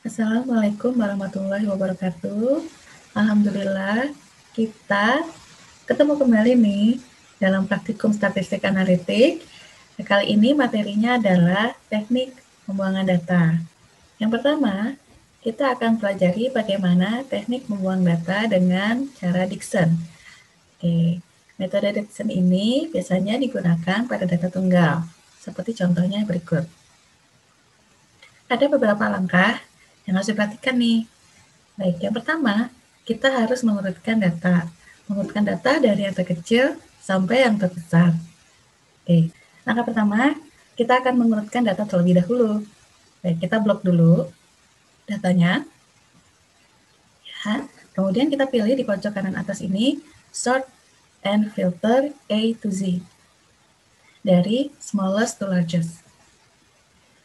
Assalamualaikum warahmatullahi wabarakatuh. Alhamdulillah, kita ketemu kembali nih dalam praktikum statistik analitik. Kali ini materinya adalah teknik pembuangan data. Yang pertama, kita akan pelajari bagaimana teknik membuang data dengan cara Dickson. Metode Dickson ini biasanya digunakan pada data tunggal, seperti contohnya berikut. Ada beberapa langkah yang harus diperhatikan nih. Baik, yang pertama, kita harus mengurutkan data. Mengurutkan data dari yang terkecil sampai yang terbesar. Oke, langkah pertama, kita akan mengurutkan data terlebih dahulu. Baik, kita blok dulu datanya. Ya, kemudian kita pilih di pojok kanan atas ini, Sort and Filter A to Z. Dari smallest to largest.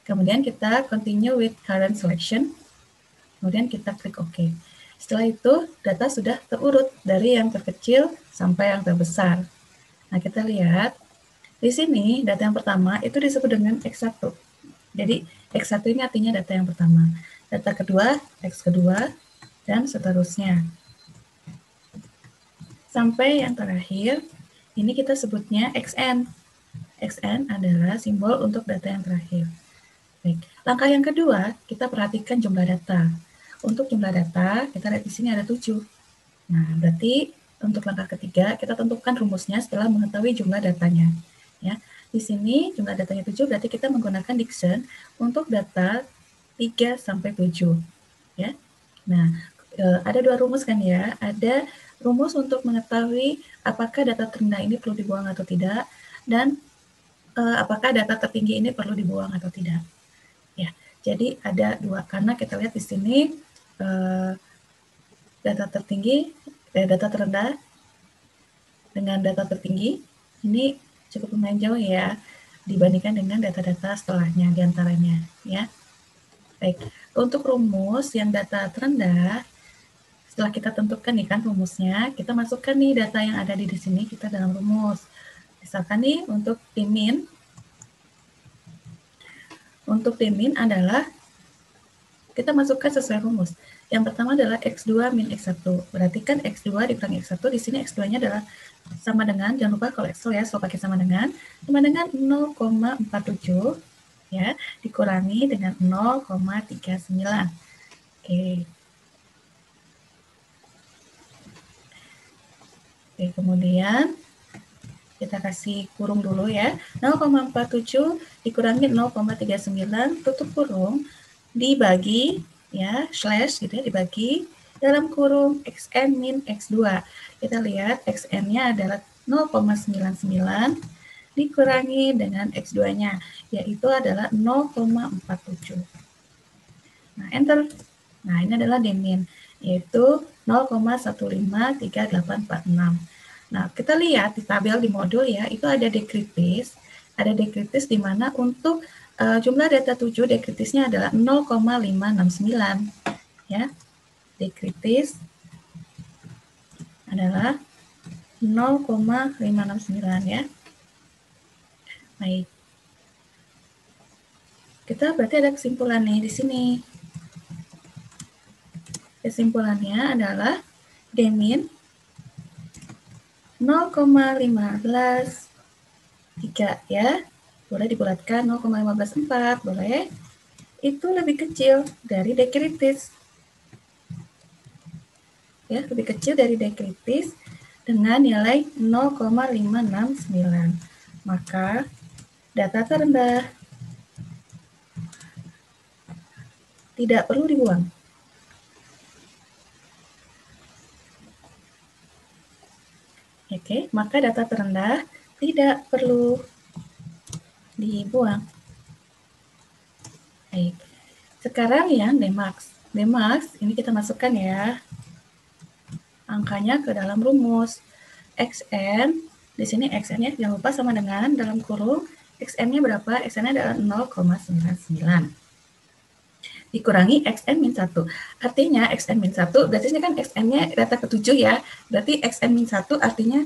Kemudian kita continue with current selection. Kemudian kita klik OK. Setelah itu, data sudah terurut dari yang terkecil sampai yang terbesar. Nah, kita lihat, di sini data yang pertama itu disebut dengan X1. Jadi, X1 ini artinya data yang pertama. Data kedua, X kedua, dan seterusnya. Sampai yang terakhir, ini kita sebutnya XN. XN adalah simbol untuk data yang terakhir. Baik, langkah yang kedua, kita perhatikan jumlah data. Untuk jumlah data, kita lihat di sini ada 7. Nah, berarti untuk langkah ketiga, kita tentukan rumusnya setelah mengetahui jumlah datanya. Ya, di sini jumlah datanya 7, berarti kita menggunakan Dickson untuk data 3 sampai 7. Ya. Nah, ada dua rumus kan ya. Ada rumus untuk mengetahui apakah data terendah ini perlu dibuang atau tidak, dan apakah data tertinggi ini perlu dibuang atau tidak. Ya, jadi ada dua, karena kita lihat di sini data terendah dengan data tertinggi ini cukup lumayan jauh ya dibandingkan dengan data-data setelahnya diantaranya ya. Baik, untuk rumus yang data terendah, setelah kita tentukan nih kan rumusnya, kita masukkan nih data yang ada di sini kita dalam rumus. Misalkan nih untuk dimin adalah kita masukkan sesuai rumus. Yang pertama adalah X2 min X1. Berarti kan X2 dikurangi X1, di sini X2-nya adalah sama dengan, jangan lupa kalau Excel ya, selalu pakai sama dengan 0,47 ya, dikurangi dengan 0,39. Oke. Oke, kemudian kita kasih kurung dulu ya. 0,47 dikurangi 0,39 tutup kurung dibagi ya, slash gitu ya, dibagi dalam kurung XN min X2. Kita lihat XN-nya adalah 0,99 dikurangi dengan X2-nya, yaitu adalah 0,47. Nah, enter. Nah, ini adalah Dmin, yaitu 0,153846. Nah, kita lihat di tabel di modul ya, itu ada dekritis. Ada dekritis di mana untuk jumlah data 7, dekritisnya adalah 0,569. Ya, dekritis adalah 0,569 ya. Baik. Kita berarti ada kesimpulan nih di sini. Kesimpulannya adalah Dmin 0,153 ya, boleh dibulatkan 0,154, boleh. Itu lebih kecil dari dekritis. Ya, lebih kecil dari dekritis dengan nilai 0,569. Maka data terendah tidak perlu dibuang. Oke, maka data terendah tidak perlu dibuang. Baik. Sekarang yang Dmax. Dmax ini kita masukkan ya angkanya ke dalam rumus. XN, di sini XN-nya jangan lupa sama dengan dalam kurung XN-nya berapa? XN-nya adalah 0,99. Dikurangi XN-1. Artinya XN-1, berarti ini kan XN-nya data ke-7 ya. Berarti XN-1 artinya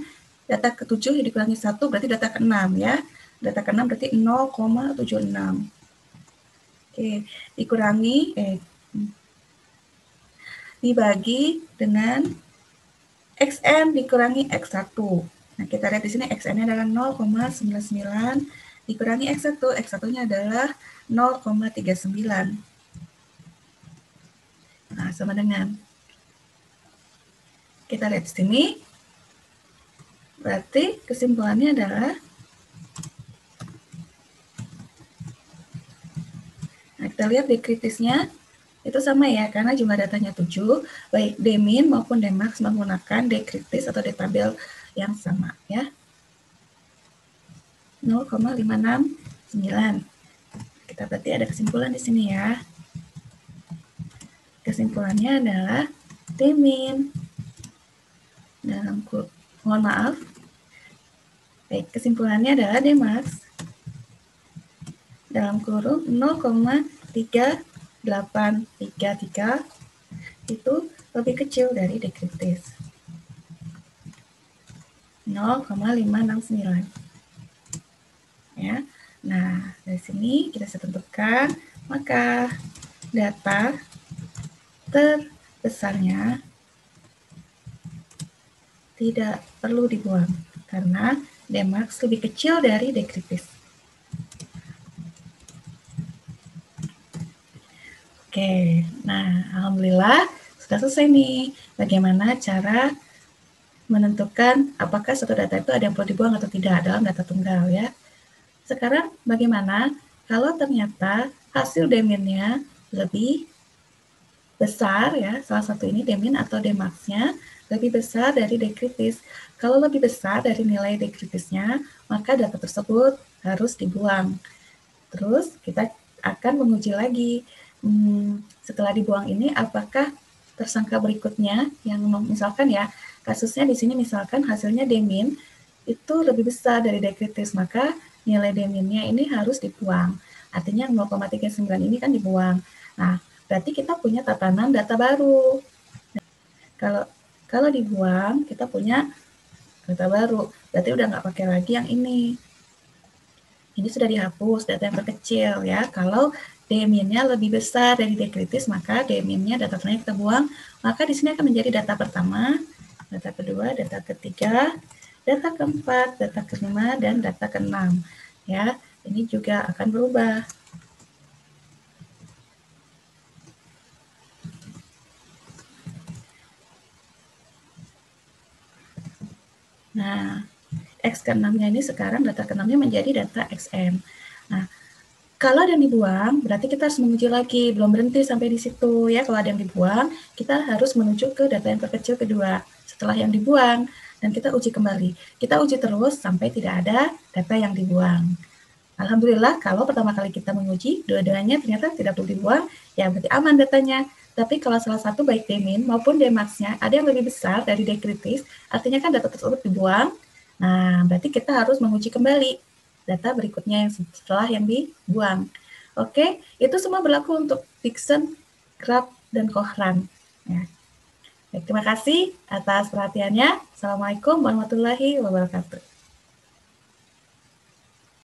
data ke-7 dikurangi 1 berarti data ke-6 ya. Data ke-6 berarti 0,76. Oke, dikurangi dibagi dengan XN dikurangi X1. Nah, kita lihat di sini XN-nya adalah 0,99 dikurangi X1. X1-nya adalah 0,39. Nah, sama dengan. Kita lihat di sini. Berarti kesimpulannya adalah, nah kita lihat dekritisnya itu sama ya, karena jumlah datanya 7, baik Dmin maupun Dmax menggunakan dekritis atau detabel yang sama ya. 0,569. Kita berarti ada kesimpulan di sini ya. Kesimpulannya adalah Dmin dalam mohon maaf. Baik, kesimpulannya adalah Dmax dalam kurung 0,3833 itu lebih kecil dari dekritis 0,569 ya. Nah, dari sini kita bisa tentukan maka data terbesarnya tidak perlu dibuang karena Dmax lebih kecil dari dekritis. Oke, nah alhamdulillah sudah selesai nih. Bagaimana cara menentukan apakah suatu data itu ada yang perlu dibuang atau tidak dalam data tunggal ya. Sekarang bagaimana kalau ternyata hasil Dmin-nya lebih besar ya, salah satu ini Dmin atau Dmax-nya lebih besar dari dekritis. Kalau lebih besar dari nilai dekritisnya, maka data tersebut harus dibuang. Terus kita akan menguji lagi setelah dibuang ini apakah tersangka berikutnya yang misalkan ya kasusnya di sini misalkan hasilnya Dmin itu lebih besar dari dekritis, maka nilai Dmin-nya ini harus dibuang. Artinya 0,39 ini kan dibuang. Nah, berarti kita punya tatanan data baru. Nah, kalau dibuang kita punya data baru. Berarti udah nggak pakai lagi yang ini. Ini sudah dihapus data yang terkecil ya. Kalau Dmin-nya lebih besar dari dekritis, maka Dmin-nya data terakhir kita buang. Maka di sini akan menjadi data pertama, data kedua, data ketiga, data keempat, data kelima, dan data keenam. Ya, ini juga akan berubah. Nah, X ke-6-nya ini sekarang data ke-6-nya menjadi data XN. Nah, kalau ada yang dibuang, berarti kita harus menguji lagi. Belum berhenti sampai di situ ya. Kalau ada yang dibuang, kita harus menuju ke data yang terkecil kedua. Setelah yang dibuang, dan kita uji kembali. Kita uji terus sampai tidak ada data yang dibuang. Alhamdulillah, kalau pertama kali kita menguji, dua-duanya ternyata tidak perlu dibuang, ya berarti aman datanya. Tapi kalau salah satu baik Dmin maupun Dmax-nya ada yang lebih besar dari dekritis, artinya kan data tersebut dibuang. Nah, berarti kita harus menguji kembali data berikutnya yang setelah yang dibuang. Oke, itu semua berlaku untuk Dixon, Grab, dan Kohran. Ya. Baik, terima kasih atas perhatiannya. Assalamualaikum warahmatullahi wabarakatuh.